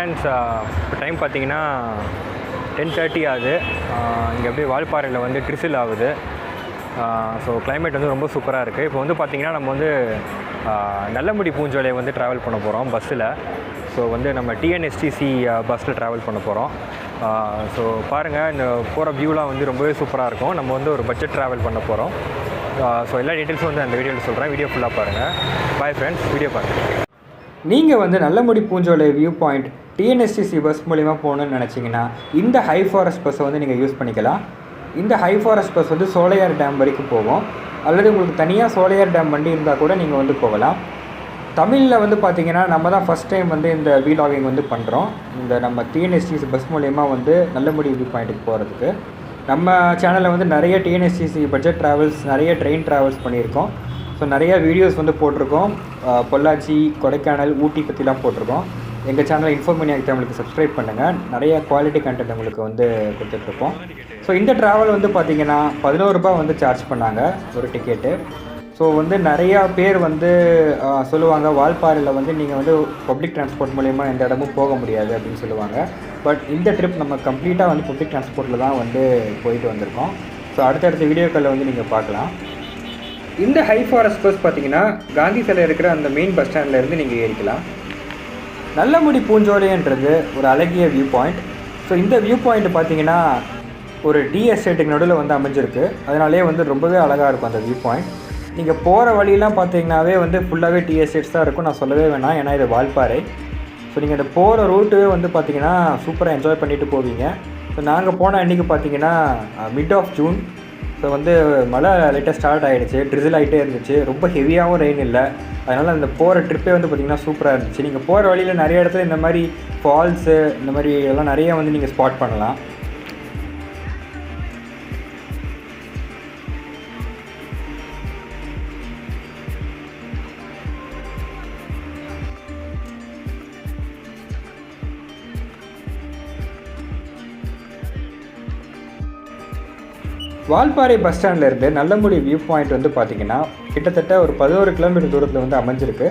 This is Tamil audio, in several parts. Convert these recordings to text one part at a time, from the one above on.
ஃப்ரெண்ட்ஸ், இப்போ டைம் பார்த்தீங்கன்னா 10:30 ஆகுது. இங்கே அப்படியே வால்பாறையில் வந்து ட்ரிசில் ஆகுது. ஸோ கிளைமேட் வந்து ரொம்ப சூப்பராக இருக்குது. இப்போ வந்து பார்த்திங்கன்னா நம்ம வந்து நல்லமுடி பூஞ்சோலை வந்து ட்ராவல் பண்ண போகிறோம் பஸ்ஸில். ஸோ வந்து நம்ம டிஎன்எஸ்டிசி பஸ்ஸில் ட்ராவல் பண்ண போகிறோம். ஸோ பாருங்கள், இந்த போகிற வியூலாம் வந்து ரொம்பவே சூப்பராக இருக்கும். நம்ம வந்து ஒரு பட்ஜெட் ட்ராவல் பண்ண போகிறோம். ஸோ எல்லா டீட்டெயில்ஸும் வந்து அந்த வீடியோவில் சொல்கிறேன். வீடியோ ஃபுல்லாக பாருங்கள். பாய் ஃப்ரெண்ட்ஸ், வீடியோ பாருங்கள். நீங்கள் வந்து நல்லமுடி பூஞ்சோலை வியூ பாயிண்ட் டிஎன்எஸ்டிசி பஸ் மூலிமா போகணுன்னு நினச்சிங்கன்னா இந்த ஹை ஃபாரஸ்ட் பஸ்ஸை வந்து நீங்கள் யூஸ் பண்ணிக்கலாம். இந்த ஹை ஃபாரஸ்ட் பஸ் வந்து சோலையார் டேம் வரைக்கும் போகும். அல்லது உங்களுக்கு தனியாக சோலையார் டேம் வண்டி இருந்தால் கூட நீங்கள் வந்து போகலாம். தமிழில் வந்து பார்த்திங்கன்னா நம்ம தான் ஃபஸ்ட் டைம் வந்து இந்த வீலாகிங் வந்து பண்ணுறோம். இந்த நம்ம டிஎன்எஸ்டிசி பஸ் மூலிமா வந்து நல்லமுடி வியூ பாயிண்ட்டுக்கு போகிறதுக்கு நம்ம சேனலில் வந்து நிறைய டிஎன்எஸ்டிசி பட்ஜெட் ட்ராவல்ஸ், நிறைய ட்ரெயின் ட்ராவல்ஸ் பண்ணியிருக்கோம். ஸோ நிறையா வீடியோஸ் வந்து போட்டிருக்கோம். பொள்ளாச்சி, கொடைக்கானல், ஊட்டி பற்றிலாம் போட்டிருக்கோம். எங்கள் சேனலை இன்ஃபோமேனியா தமிழுக்கு சப்ஸ்கிரைப் பண்ணுங்கள். நிறைய குவாலிட்டி கண்டென்ட் உங்களுக்கு வந்து கொடுத்துட்ருக்கோம். ஸோ இந்த ட்ராவல் வந்து பார்த்திங்கன்னா 11 ரூபாய் வந்து சார்ஜ் பண்ணாங்க ஒரு டிக்கெட்டு. ஸோ வந்து நிறையா பேர் வந்து சொல்லுவாங்க, வால்பாறையில் வந்து நீங்கள் வந்து பப்ளிக் டிரான்ஸ்போர்ட் மூலிமா எந்த இடமும் போக முடியாது அப்படின்னு சொல்லுவாங்க. பட் இந்த ட்ரிப் நம்ம கம்ப்ளீட்டாக வந்து பப்ளிக் டிரான்ஸ்போர்ட்டில் தான் வந்து போயிட்டு வந்திருக்கோம். ஸோ அடுத்தடுத்த வீடியோக்களில் வந்து நீங்கள் பார்க்கலாம். இந்த ஹை ஃபாரஸ்ட் பஸ் பார்த்திங்கன்னா காந்தி சிலை இருக்கிற அந்த மெயின் பஸ் ஸ்டாண்ட்லேருந்து நீங்கள் ஏறிக்கலாம். நல்லமுடி பூஞ்சோலைன்றது ஒரு அழகிய வியூ பாயிண்ட். ஸோ இந்த வியூ பாயிண்ட் பார்த்திங்கன்னா ஒரு டீ எஸ்டேட்டுக்கு நடுவில் வந்து அமைஞ்சிருக்கு. அதனாலே வந்து ரொம்பவே அழகாக இருக்கும் அந்த வியூ பாயிண்ட். நீங்கள் போகிற வழியெலாம் பார்த்தீங்கன்னாவே வந்து ஃபுல்லாகவே டீ எஸ்டேட்ஸ் தான் இருக்கும். நான் சொல்லவே வேணாம், ஏன்னா இது வால்பாறை. ஸோ நீங்கள் இந்த போகிற ரூட்டுவே வந்து பார்த்திங்கன்னா சூப்பராக என்ஜாய் பண்ணிவிட்டு போவீங்க. ஸோ நாங்கள் போன அன்றைக்கி பார்த்திங்கன்னா மிட் ஆஃப் ஜூன். ஸோ வந்து மழை லைட்டாக ஸ்டார்ட் ஆகிடுச்சு, ட்ரிசில் ஆகிட்டே இருந்துச்சு. ரொம்ப ஹெவியாகவும் ரெயின் இல்லை. அதனால் அந்த போகிற ட்ரிப்பே வந்து பார்த்திங்கன்னா சூப்பராக இருந்துச்சு. நீங்கள் போகிற வழியில் நிறைய இடத்துல இந்த மாதிரி ஃபால்ஸு, இந்த மாதிரி எல்லாம் நிறைய வந்து நீங்கள் ஸ்பாட் பண்ணலாம். வால்பாறை பஸ் ஸ்டாண்ட்லேருந்து நல்லமுடி வியூ பாயிண்ட் வந்து பார்த்திங்கன்னா கிட்டத்தட்ட ஒரு 11 கிலோமீட்டர் தூரத்தில் வந்து அமைஞ்சிருக்கு.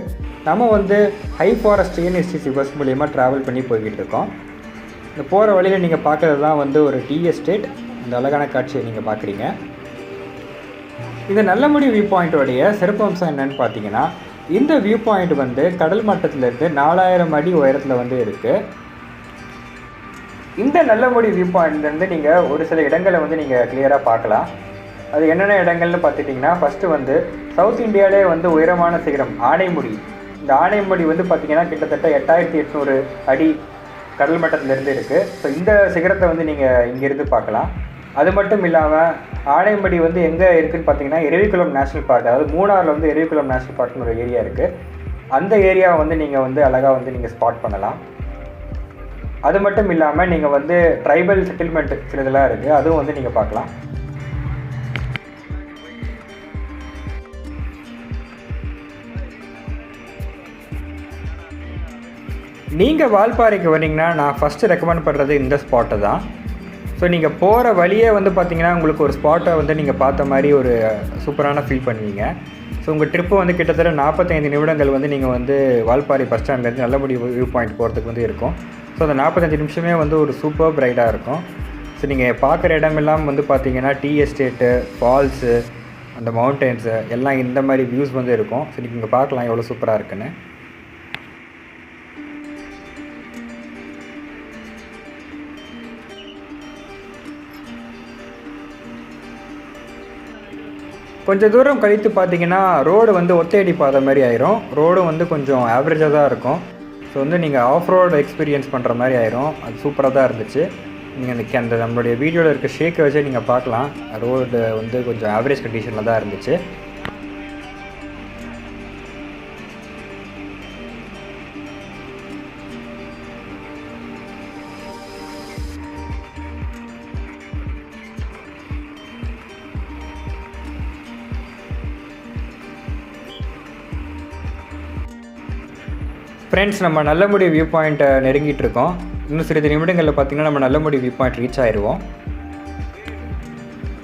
நம்ம வந்து ஹை ஃபாரஸ்ட் டிஎன்எஸ்டிசி பஸ் மூலிமா ட்ராவல் பண்ணி போய்கிட்டு இருக்கோம். இந்த போகிற வழியில் நீங்கள் பார்க்குறது தான் வந்து ஒரு டீ எஸ்டேட். இந்த அழகான காட்சியை நீங்கள் பார்க்குறீங்க. இந்த நல்லமுடி வியூ பாயிண்ட்டோடைய சிறப்பம்சம் என்னென்னு பார்த்தீங்கன்னா, இந்த வியூ பாயிண்ட் வந்து கடல் மட்டத்திலேருந்து 4000 அடி உயரத்தில் வந்து இருக்குது. இந்த நல்லமுடி வியூ பாயிண்ட்லேருந்து நீங்கள் ஒரு சில இடங்களை வந்து நீங்கள் கிளியராக பார்க்கலாம். அது என்னென்ன இடங்கள்னு பார்த்துட்டிங்கன்னா, ஃபஸ்ட்டு வந்து சவுத் இந்தியாவிலே வந்து உயரமான சிகரம் ஆனைமுடி. இந்த ஆனைமுடி வந்து பார்த்திங்கன்னா கிட்டத்தட்ட 8800 அடி கடல் மட்டத்திலேருந்து இருக்குது. ஸோ இந்த சிகரத்தை வந்து நீங்கள் இங்கேருந்து பார்க்கலாம். அது மட்டும் இல்லாமல் ஆனைமுடி வந்து எங்கே இருக்குதுன்னு பார்த்தீங்கன்னா எரவிக்குளம் நேஷ்னல் பார்க், அதாவது மூணாரில் வந்து எரவிக்குளம் நேஷ்னல் பார்க்னு ஒரு ஏரியா இருக்குது. அந்த ஏரியாவை வந்து நீங்கள் வந்து அழகாக வந்து நீங்கள் ஸ்பாட் பண்ணலாம். அது மட்டும் இல்லாமல் நீங்கள் வந்து ட்ரைபல் செட்டில்மெண்ட் சிலதெல்லாம் இருக்குது, அதுவும் வந்து நீங்கள் பார்க்கலாம். நீங்கள் வால்பாறைக்கு வரீங்கன்னா நான் ஃபஸ்ட்டு ரெக்கமெண்ட் பண்ணுறது இந்த ஸ்பாட்டை தான். ஸோ நீங்கள் போகிற வழியே வந்து பார்த்திங்கன்னா உங்களுக்கு ஒரு ஸ்பாட்டை வந்து நீங்கள் பார்த்த மாதிரி ஒரு சூப்பரான ஃபீல் பண்ணுவீங்க. ஸோ உங்கள் ட்ரிப்பு வந்து கிட்டத்தட்ட 45 நிமிடங்கள் வந்து நீங்கள் வந்து வால்பாறை பஸ் ஸ்டாண்ட்லேருந்து நல்லமுடி வியூ பாயிண்ட் போகிறதுக்கு வந்து இருக்கும். ஸோ அந்த 45 நிமிஷமே வந்து ஒரு சூப்பர் பிரைட்டாக இருக்கும். ஸோ நீங்கள் பார்க்குற இடமெல்லாம் வந்து பார்த்திங்கன்னா டீ எஸ்டேட்டு, ஃபால்ஸு, அந்த மவுண்டன்ஸு எல்லாம் இந்த மாதிரி வியூஸ் வந்து இருக்கும். ஸோ நீங்கள் இங்கே பார்க்கலாம் எவ்வளோ சூப்பராக இருக்குன்னு. கொஞ்சம் தூரம் கழித்து பார்த்திங்கன்னா ரோடு வந்து ஒத்தையடி பாதை மாதிரி ஆயிரும். ரோடும் வந்து கொஞ்சம் ஆவரேஜாக தான் இருக்கும். ஸோ வந்து நீங்கள் ஆஃப் ரோடு எக்ஸ்பீரியன்ஸ் பண்ணுற மாதிரி ஆயிரும். அது சூப்பராக தான் இருந்துச்சு. நீங்கள் அந்த நம்மளுடைய வீடியோவில் இருக்க ஷேக்கை வச்சே நீங்கள் பார்க்கலாம். ரோடு வந்து கொஞ்சம் ஆவரேஜ் கண்டிஷனில் தான் இருந்துச்சு. ஃப்ரெண்ட்ஸ், நம்ம நல்லமுடி வியூ பாயிண்ட்டை நெருங்கிட்டு இருக்கோம். இன்னும் சிறிது நிமிடங்களில் பார்த்திங்கன்னா நம்ம நல்லமுடி வியூ பாயிண்ட் ரீச் ஆயிடுவோம்.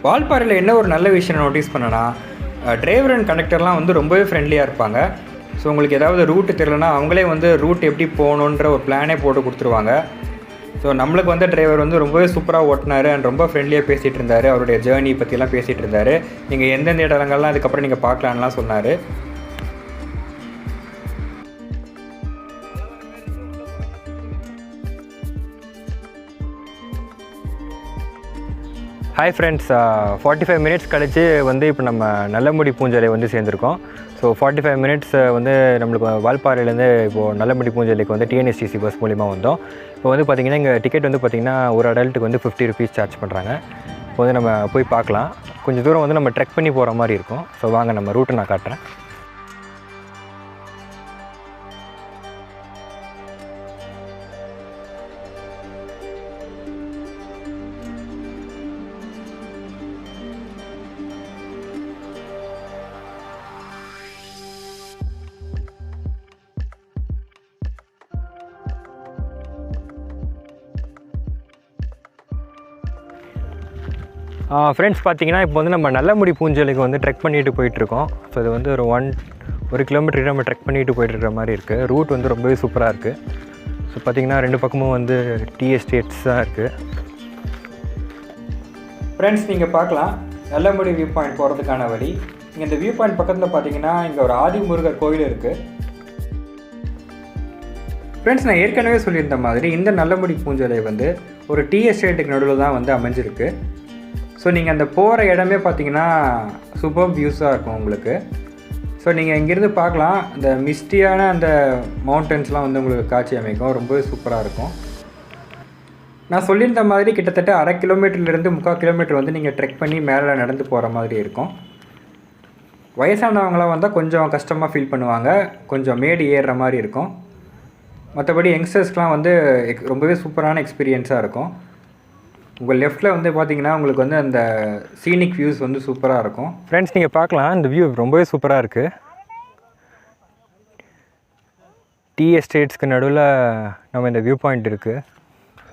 வால்பாறையில் என்ன ஒரு நல்ல விஷயம் நோட்டீஸ் பண்ணனா, டிரைவர் அண்ட் கண்டக்டர்லாம் வந்து ரொம்பவே ஃப்ரெண்ட்லியாக இருப்பாங்க. ஸோ உங்களுக்கு ஏதாவது ரூட்டு தெரியலனா அவங்களே வந்து ரூட் எப்படி போகணுன்ற ஒரு பிளானே போட்டு கொடுத்துருவாங்க. ஸோ நம்மளுக்கு வந்து டிரைவர் வந்து ரொம்பவே சூப்பராக ஓட்டினார் அண்ட் ரொம்ப ஃப்ரெண்ட்லியாக பேசிகிட்டு இருந்தார். அவருடைய ஜேர்னி பற்றிலாம் பேசிகிட்டு இருந்தார். நீங்கள் எந்தெந்த இடங்கள்லாம் அதுக்கப்புறம் நீங்கள் பார்க்கலான்லாம் சொன்னார். ஹாய் ஃப்ரெண்ட்ஸ், 45 மினிட்ஸ் கழிச்சு வந்து இப்போ நம்ம நல்லமுடி பூஞ்சோலை வந்து சேர்ந்துருக்கோம். ஸோ 45 மினிட்ஸ் வந்து நம்மளுக்கு வால்பாறையிலேருந்து இப்போது நல்லமுடி பூஞ்சோலைக்கு வந்து டிஎன்எஸ்டிசி பஸ் மூலிமா வந்தோம். இப்போ வந்து பார்த்திங்கன்னா இங்கே டிக்கெட் வந்து பார்த்திங்கன்னா ஒரு அடல்ட்டுக்கு வந்து 50 ருபீஸ் சார்ஜ் பண்ணுறாங்க. இப்போ வந்து நம்ம போய் பார்க்கலாம். கொஞ்சம் தூரம் வந்து நம்ம ட்ரெக் பண்ணி போகிற மாதிரி இருக்கும். ஸோ வாங்க நம்ம ரூட்டை நான் காட்டுறேன். ஃப்ரெண்ட்ஸ் பார்த்தீங்கன்னா இப்போ வந்து நம்ம நல்லமுடி பூஞ்சோலைக்கு வந்து ட்ரெக் பண்ணிட்டு போயிட்டுருக்கோம். ஸோ இது வந்து ஒரு கிலோமீட்டர் நம்ம ட்ரெக் பண்ணிட்டு போயிட்டுருக்கிற மாதிரி இருக்குது. ரூட் வந்து ரொம்பவே சூப்பராக இருக்குது. ஸோ பார்த்திங்கன்னா 2 பக்கமும் வந்து டீ எஸ்டேட்ஸ் தான் இருக்குது. ஃப்ரெண்ட்ஸ் நீங்கள் பார்க்கலாம் நல்லமுடி வியூ பாயிண்ட் போகிறதுக்கான வழி. இங்கே இந்த வியூ பாயிண்ட் பக்கத்தில் பார்த்தீங்கன்னா இங்கே ஒரு ஆதிமுருகர் கோயில் இருக்குது. ஃப்ரெண்ட்ஸ் நான் ஏற்கனவே சொல்லியிருந்த மாதிரி இந்த நல்லமுடி பூஞ்சோலை வந்து ஒரு டீ எஸ்டேட்டுக்கு நடுவில் தான் வந்து அமைஞ்சிருக்கு. ஸோ நீங்கள் அந்த போகிற இடமே பார்த்தீங்கன்னா சூப்பர் வியூஸாக இருக்கும் உங்களுக்கு. ஸோ நீங்கள் இங்கேருந்து பார்க்கலாம், அந்த மிஸ்டியான அந்த மவுண்டன்ஸ்லாம் வந்து உங்களுக்கு காட்சி அமைக்கும். ரொம்பவே சூப்பராக இருக்கும். நான் சொல்லியிருந்த மாதிரி கிட்டத்தட்ட 1/2 கிலோமீட்டர்லேருந்து 3/4 கிலோமீட்டர் வந்து நீங்கள் ட்ரெக் பண்ணி மேலே நடந்து போகிற மாதிரி இருக்கும். வயசானவங்களாம் வந்தால் கொஞ்சம் கஷ்டமாக ஃபீல் பண்ணுவாங்க, கொஞ்சம் மேடு ஏறுற மாதிரி இருக்கும். மற்றபடி யங்ஸ்டர்ஸ்க்கெலாம் வந்து ரொம்பவே சூப்பரான எக்ஸ்பீரியன்ஸாக இருக்கும். உங்கள் லெஃப்ட்டில் வந்து பார்த்தீங்கன்னா உங்களுக்கு வந்து அந்த சீனிக் வியூஸ் வந்து சூப்பராக இருக்கும். ஃப்ரெண்ட்ஸ் நீங்கள் பார்க்கலாம், இந்த வியூ ரொம்பவே சூப்பராக இருக்குது. டீ எஸ்டேட்ஸ்க்கு நடுவில் நம்ம இந்த வியூ பாயிண்ட் இருக்குது.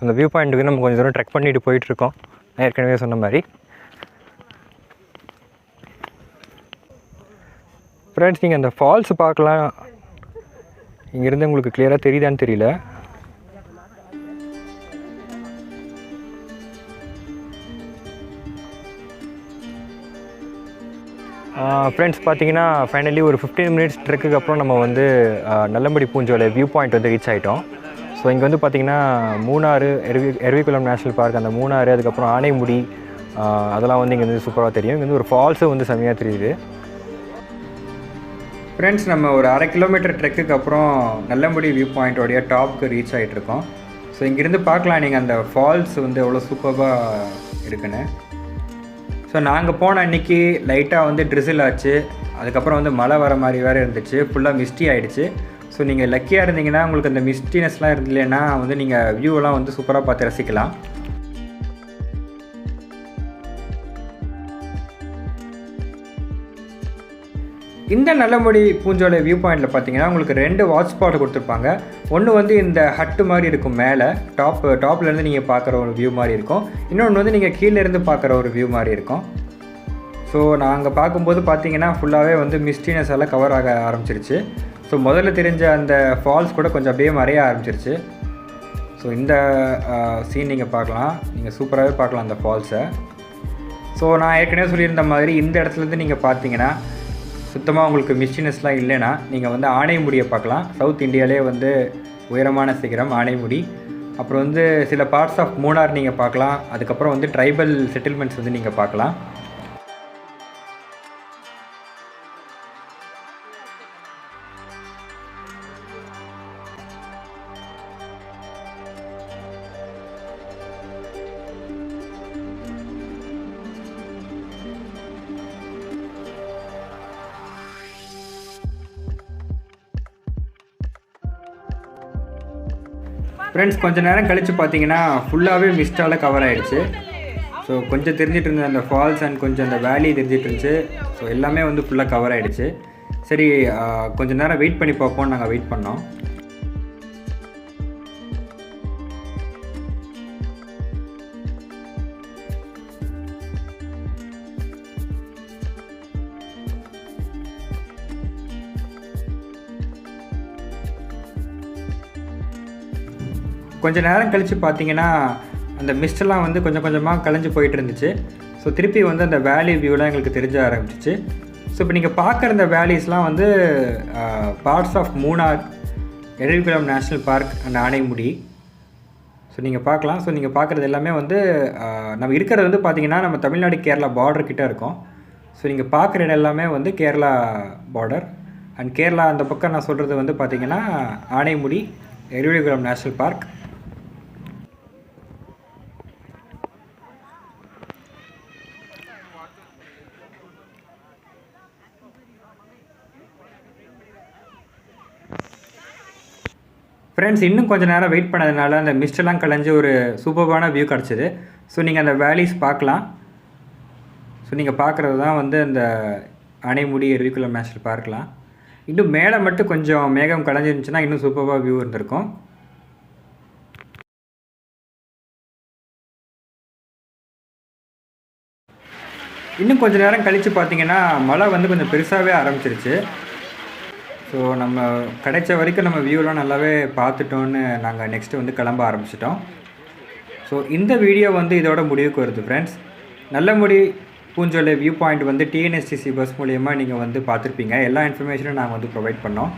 அந்த வியூ பாயிண்ட்டுக்கு நம்ம கொஞ்சம் தூரம் ட்ரெக் பண்ணிட்டு போயிட்டுருக்கோம். நான் ஏற்கனவே சொன்ன மாதிரி. ஃப்ரெண்ட்ஸ் நீங்கள் அந்த ஃபால்ஸ் பார்க்கலாம். இங்கேருந்து உங்களுக்கு கிளியராக தெரியுதான்னு தெரியல. ஃப்ரெண்ட்ஸ் பார்த்தீங்கன்னா ஃபைனலி ஒரு 15 மினிட்ஸ் ட்ரெக்குக்கு அப்புறம் நம்ம வந்து நல்லமுடி பூஞ்சோலை வியூ பாயிண்ட் வந்து ரீச் ஆகிட்டோம். ஸோ இங்கே வந்து பார்த்திங்கன்னா மூணாறு, எரவிக்குளம் நேஷ்னல் பார்க், அந்த மூணாறு, அதுக்கப்புறம் ஆனைமுடி, அதெல்லாம் வந்து இங்கே வந்து சூப்பராக தெரியும். இங்கே வந்து ஒரு ஃபால்ஸும் வந்து செம்மையாக தெரியுது. ஃப்ரெண்ட்ஸ் நம்ம ஒரு 1/2 கிலோமீட்டர் ட்ரெக்குக்கு அப்புறம் நல்லமுடி வியூ பாயிண்ட்டோடைய டாப்க்கு ரீச் ஆகிட்ருக்கோம். ஸோ இங்கேருந்து பார்க்கலாம் நீங்கள் அந்த ஃபால்ஸ் வந்து எவ்வளோ சூப்பராக இருக்குன்னு. ஸோ நாங்கள் போன அன்றைக்கி லைட்டாக வந்து ட்ரிசில் ஆச்சு. அதுக்கப்புறம் வந்து மழை வர மாதிரி வேறு இருந்துச்சு. ஃபுல்லாக மிஸ்டி ஆகிடுச்சு. ஸோ நீங்கள் லக்கியாக இருந்தீங்கன்னா உங்களுக்கு அந்த மிஸ்டினஸ்லாம் இருந்தலைன்னா வந்து நீங்கள் வியூவெல்லாம் வந்து சூப்பராக பார்த்து ரசிக்கலாம். இந்த நல்லமுடி பூஞ்சோலை வியூ பாயிண்டில் பார்த்தீங்கன்னா உங்களுக்கு 2 வாட்ச் ஸ்பாட் கொடுத்துருப்பாங்க. ஒன்று வந்து இந்த ஹட்டு மாதிரி இருக்கும், மேலே டாப்லேருந்து நீங்கள் பார்க்குற ஒரு வியூ மாதிரி இருக்கும். இன்னொன்று வந்து நீங்கள் கீழேருந்து பார்க்குற ஒரு வியூ மாதிரி இருக்கும். ஸோ நாங்கள் பார்க்கும்போது பார்த்தீங்கன்னா ஃபுல்லாகவே வந்து மிஸ்டினஸ் எல்லாம் கவர் ஆக ஆரம்பிச்சிருச்சு. ஸோ முதல்ல தெரிஞ்ச அந்த ஃபால்ஸ் கூட கொஞ்சம் அப்படியே மறைய ஆரம்பிச்சிருச்சு. ஸோ இந்த சீன் நீங்கள் பார்க்கலாம், நீங்கள் சூப்பராகவே பார்க்கலாம் அந்த ஃபால்ஸை. ஸோ நான் ஏற்கனவே சொல்லியிருந்த மாதிரி இந்த இடத்துலேருந்து நீங்கள் பார்த்தீங்கன்னா சுத்தமாக உங்களுக்கு மிஸ்டினஸ்லாம் இல்லைன்னா நீங்கள் வந்து ஆனைமுடியை பார்க்கலாம். சவுத் இந்தியாவிலே வந்து உயரமான சிகரம் ஆனைமுடி. அப்புறம் வந்து சில பார்ட்ஸ் ஆஃப் மூணார் நீங்கள் பார்க்கலாம். அதுக்கப்புறம் வந்து ட்ரைபல் செட்டில்மெண்ட்ஸ் வந்து நீங்கள் பார்க்கலாம். ஃப்ரெண்ட்ஸ் கொஞ்சம் நேரம் கழித்து பார்த்தீங்கன்னா ஃபுல்லாகவே மிஸ்டால் கவர் ஆகிடுச்சு. ஸோ கொஞ்சம் தெரிஞ்சிட்டு இருந்த அந்த ஃபால்ஸ் அண்ட் கொஞ்சம் அந்த வேலி தெரிஞ்சிட்டு இருந்துச்சு. ஸோ எல்லாமே வந்து ஃபுல்லாக கவர் ஆகிடுச்சு. சரி கொஞ்சம் நேரம் வெயிட் பண்ணி பார்ப்போம். நாங்கள் வெயிட் பண்ணோம். கொஞ்சம் நேரம் கழித்து பார்த்தீங்கன்னா அந்த மிஸ்டெல்லாம் வந்து கொஞ்சம் கொஞ்சமாக கலைஞ்சு போயிட்டு இருந்துச்சு. ஸோ திருப்பி வந்து அந்த வேலி வியூலாம் எங்களுக்கு தெரிஞ்ச ஆரம்பிச்சிச்சு. ஸோ இப்போ நீங்கள் பார்க்குற இந்த வேலிஸ்லாம் வந்து பார்ட்ஸ் ஆஃப் மூணார், எழில்குளம் national park and Anamudi. So நீங்கள் பார்க்கலாம். ஸோ நீங்கள் பார்க்குறது எல்லாமே வந்து நம்ம இருக்கிறது வந்து பார்த்திங்கன்னா நம்ம தமிழ்நாடு கேரளா பார்டர் கிட்டே இருக்கோம். ஸோ நீங்கள் பார்க்குற இடம் எல்லாமே வந்து கேரளா பார்டர். அண்ட் கேரளா அந்த பக்கம் நான் சொல்கிறது வந்து பார்த்திங்கன்னா ஆனைமுடி, எழில்குளம் நேஷ்னல் பார்க். ஃப்ரெண்ட்ஸ், இன்னும் கொஞ்சம் நேரம் வெயிட் பண்ணதுனால அந்த மிஸ்டெல்லாம் கலைஞ்சு ஒரு சூப்பர்பான வியூ கிடச்சிது. ஸோ நீங்கள் அந்த வேலிஸ் பார்க்கலாம். ஸோ நீங்கள் பார்க்குறது தான் வந்து அந்த ஆனைமுடி, எழில்குளம் நேஷ்னல் பார்க்கலாம். இன்னும் மேலே மட்டும் கொஞ்சம் மேகம் கலைஞ்சிருந்துச்சுன்னா இன்னும் சூப்பராக வியூ இருந்திருக்கும். இன்னும் கொஞ்சம் நேரம் கழித்து பார்த்தீங்கன்னா மழை வந்து கொஞ்சம் பெருசாகவே ஆரம்பிச்சிருச்சு. ஸோ நம்ம கிடைச்ச வரைக்கும் நம்ம வியூலாம் நல்லாவே பார்த்துட்டோன்னு நாங்கள் நெக்ஸ்ட்டு வந்து கிளம்ப ஆரம்பிச்சிட்டோம். ஸோ இந்த வீடியோ வந்து இதோட முடிவுக்கு வருது ஃப்ரெண்ட்ஸ். நல்லமுடி பூஞ்சோலை வியூ பாயிண்ட் வந்து டிஎன்எஸ்டிசி பஸ் மூலியமாக நீங்கள் வந்து பார்த்துருப்பீங்க. எல்லா இன்ஃபர்மேஷனும் நாங்கள் வந்து ப்ரொவைட் பண்ணோம்.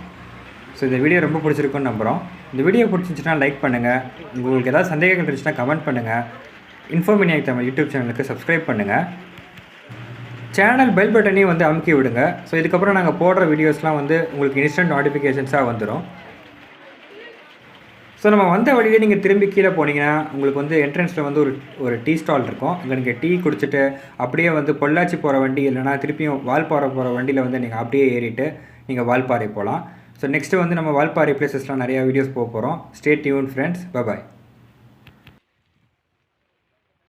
ஸோ இந்த வீடியோ ரொம்ப பிடிச்சிருக்குன்னு நம்புகிறோம். இந்த வீடியோ பிடிச்சிருந்துச்சுன்னா லைக் பண்ணுங்கள். உங்களுக்கு ஏதாவது சந்தேகங்கள் இருந்துச்சுன்னா கமெண்ட் பண்ணுங்கள். இன்ஃபோமினியாக் தமிழ் யூடியூப் சேனலுக்கு சப்ஸ்கிரைப் பண்ணுங்கள். சேனல் பெல் பட்டனையும் வந்து அமுக்கி விடுங்க. ஸோ இதுக்கப்புறம் நாங்கள் போடுற வீடியோஸ்லாம் வந்து உங்களுக்கு இன்ஸ்டன்ட் நோட்டிஃபிகேஷன்ஸாக வந்துடும். ஸோ நம்ம வந்த வழியிலே நீங்கள் திரும்பி கீழே போனீங்கன்னா உங்களுக்கு வந்து என்ட்ரன்ஸில் வந்து ஒரு டீ ஸ்டால் இருக்கும். அங்கே நீங்கள் டீ குடிச்சிட்டு அப்படியே வந்து பொள்ளாச்சி போகிற வண்டி இல்லைனா திருப்பியும் வால்பாறை போகிற வண்டியில் வந்து நீங்கள் அப்படியே ஏறிட்டு நீங்கள் வால்பாறை போகலாம். ஸோ நெக்ஸ்ட்டு வந்து நம்ம வால்பாறை பிளேசஸ்லாம் நிறையா வீடியோஸ் போக போகிறோம். Stay tune friends. Bye bye.